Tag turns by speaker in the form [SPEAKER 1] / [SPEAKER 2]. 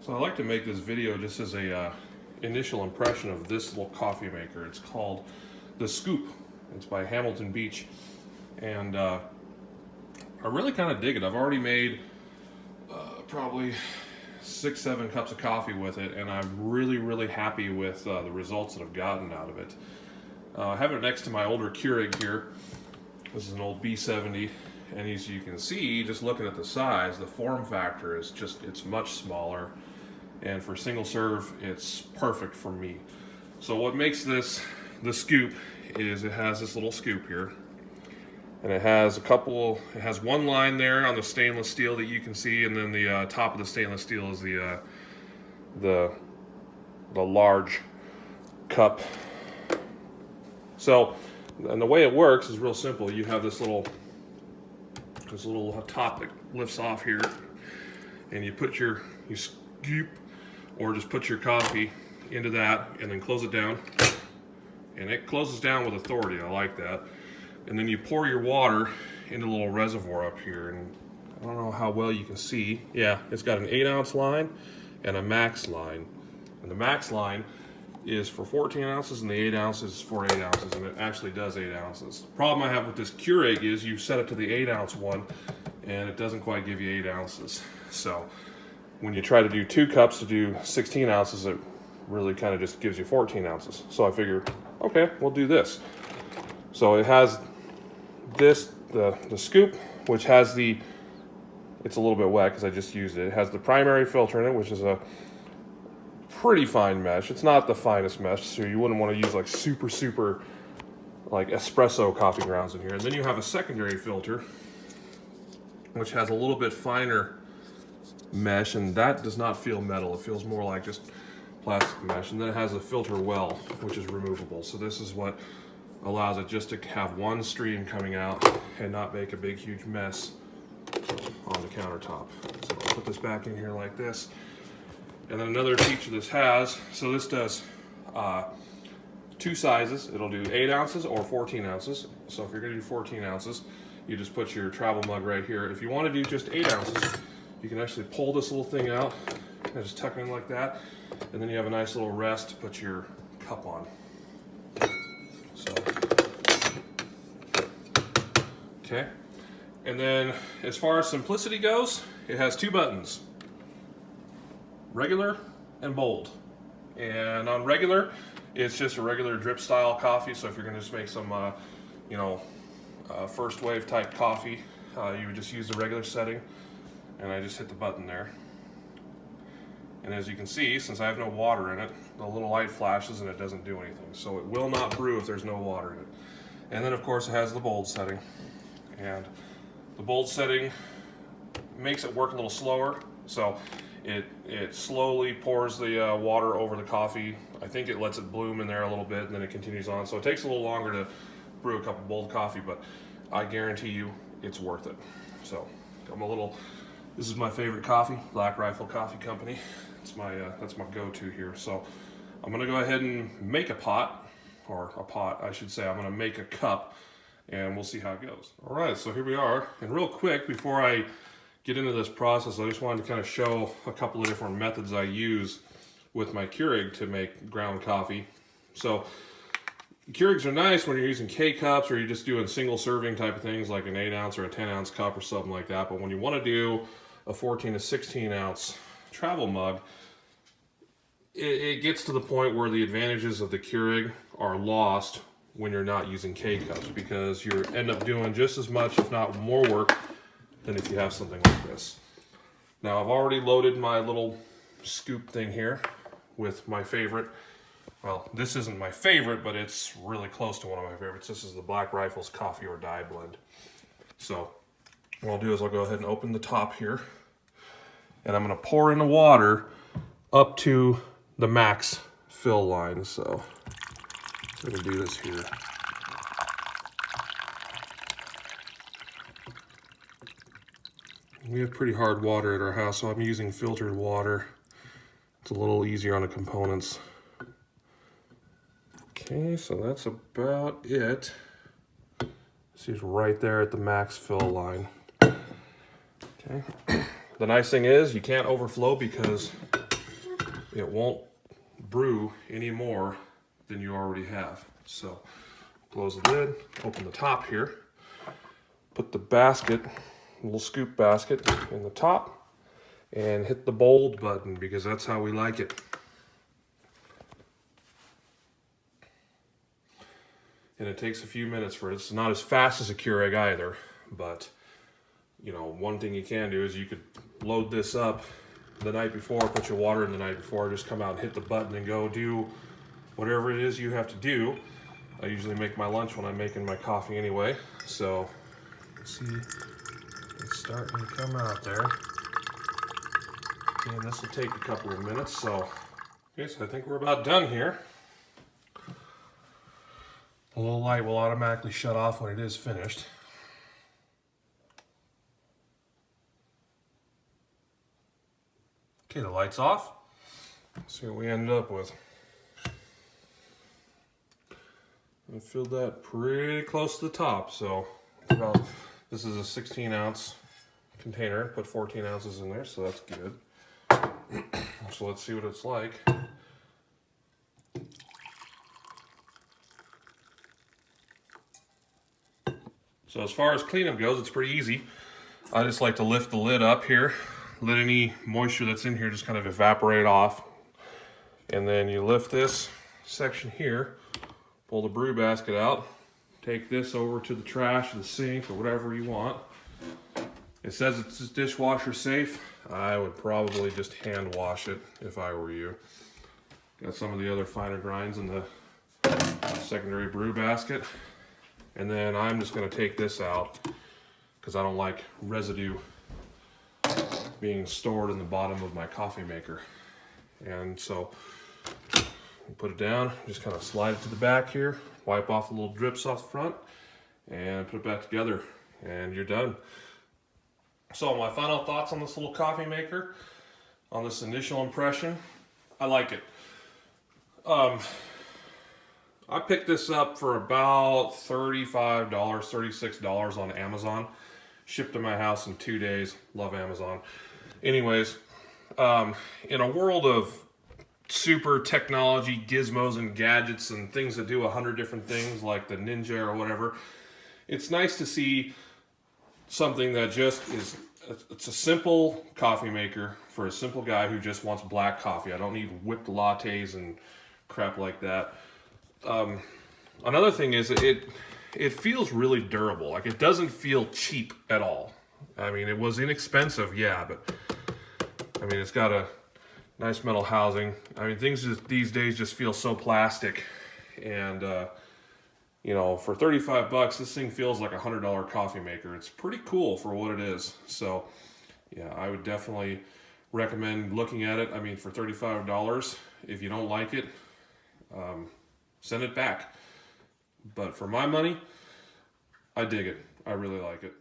[SPEAKER 1] So I like to make this video just as a initial impression of this little coffee maker. It's called the Scoop. It's by Hamilton Beach, and I really kind of dig it. I've already made probably 6-7 cups of coffee with it, and I'm really happy with the results that I've gotten out of it. I have it next to my older Keurig here. This is an old B70, and as you can see, just looking at the size, the form factor is just, it's much smaller, and for single serve, it's perfect for me. So what makes this the Scoop is it has this little scoop here, and it has one line there on the stainless steel that you can see, and then the top of the stainless steel is the large cup. So, and the way it works is real simple. You have this little top that lifts off here, and you scoop, or just put your coffee into that, and then close it down. And it closes down with authority. I like that. And then you pour your water into a little reservoir up here, and I don't know how well you can see. Yeah, it's got an 8-ounce line and a max line. And the max line is for 14 ounces, and the 8 ounces is for 8 ounces, and it actually does 8 ounces. The problem I have with this Keurig is you set it to the 8-ounce one, and it doesn't quite give you 8 ounces. So when you try to do 2 cups to do 16 ounces, it really kind of just gives you 14 ounces. So I figured, okay, we'll do this. So it has this, the Scoop, which has it's a little bit wet because I just used it. It has the primary filter in it, which is a pretty fine mesh. It's not the finest mesh, so you wouldn't want to use like super like espresso coffee grounds in here. And then you have a secondary filter, which has a little bit finer mesh, and that does not feel metal. It feels more like just plastic mesh. And then it has a filter well, which is removable. So this is what allows it just to have one stream coming out and not make a big huge mess on the countertop. So I'll put this back in here like this. And then another feature this has, so this does 2 sizes. It'll do 8 ounces or 14 ounces. So if you're gonna do 14 ounces, you just put your travel mug right here. If you wanna do just 8 ounces, you can actually pull this little thing out and just tuck it in like that. And then you have a nice little rest to put your cup on. So, okay. And then as far as simplicity goes, it has 2 buttons. Regular and bold. And on regular, it's just a regular drip style coffee. So if you're gonna just make some, first wave type coffee, you would just use the regular setting. And I just hit the button there. And as you can see, since I have no water in it, the little light flashes and it doesn't do anything. So it will not brew if there's no water in it. And then of course it has the bold setting. And the bold setting makes it work a little slower. So it slowly pours the water over the coffee. I think it lets it bloom in there a little bit, and then it continues on. So it takes a little longer to brew a cup of bold coffee, but I guarantee you it's worth it. So this is my favorite coffee, Black Rifle Coffee Company. That's my go-to here. So I'm gonna go ahead and make a pot, I should say. I'm gonna make a cup, and we'll see how it goes. All right, so here we are. And real quick, before I get into this process, I just wanted to kind of show a couple of different methods I use with my Keurig to make ground coffee. So Keurigs are nice when you're using K-cups, or you're just doing single serving type of things like an 8-ounce or a 10-ounce cup or something like that. But when you want to do a 14 to 16 ounce travel mug, it gets to the point where the advantages of the Keurig are lost when you're not using K-cups, because you end up doing just as much, if not more work, than if you have something like this. Now I've already loaded my little scoop thing here with my favorite. Well, this isn't my favorite, but it's really close to one of my favorites. This is the Black Rifle's Coffee or Die blend. So what I'll do is I'll go ahead and open the top here, and I'm gonna pour in the water up to the max fill line. So I'm gonna do this here. We have pretty hard water at our house, so I'm using filtered water. It's a little easier on the components. Okay, so that's about it. See, it's right there at the max fill line. Okay. The nice thing is you can't overflow, because it won't brew any more than you already have. So close the lid, open the top here, put the basket, little scoop basket in the top, and hit the bold button because that's how we like it. And it takes a few minutes for it. It's not as fast as a Keurig either, but you know, one thing you can do is you could load this up the night before, put your water in the night before, just come out and hit the button and go do whatever it is you have to do. I usually make my lunch when I'm making my coffee anyway, so see, it's starting to come out there. And this will take a couple of minutes, so okay, so I think we're about done here. The little light will automatically shut off when it is finished. Okay, the light's off. Let's see what we ended up with. I filled that pretty close to the top, so about, this is a 16-ounce container. Put 14 ounces in there, so that's good. So let's see what it's like. So as far as cleanup goes, it's pretty easy. I just like to lift the lid up here, let any moisture that's in here just kind of evaporate off. And then you lift this section here, pull the brew basket out, take this over to the trash or the sink or whatever you want. It says it's dishwasher safe. I would probably just hand wash it if I were you. Got some of the other finer grinds in the secondary brew basket. And then I'm just going to take this out because I don't like residue being stored in the bottom of my coffee maker. And so you put it down, just kind of slide it to the back here, wipe off the little drips off the front, and put it back together, and you're done. So my final thoughts on this little coffee maker, on this initial impression, I like it. I picked this up for about $35, $36 on Amazon. Shipped to my house in 2 days. Love Amazon. Anyways, in a world of super technology, gizmos and gadgets and things that do 100 different things like the Ninja or whatever, it's nice to see something that just is, it's a simple coffee maker for a simple guy who just wants black coffee. I don't need whipped lattes and crap like that. Another thing is it feels really durable. Like, it doesn't feel cheap at all. I mean, it was inexpensive, yeah, but I mean, it's got a nice metal housing. I mean, things these days just feel so plastic, and you know, for 35 bucks, this thing feels like a $100 coffee maker. It's pretty cool for what it is. So yeah, I would definitely recommend looking at it. I mean, for $35, if you don't like it, send it back. But for my money, I dig it. I really like it.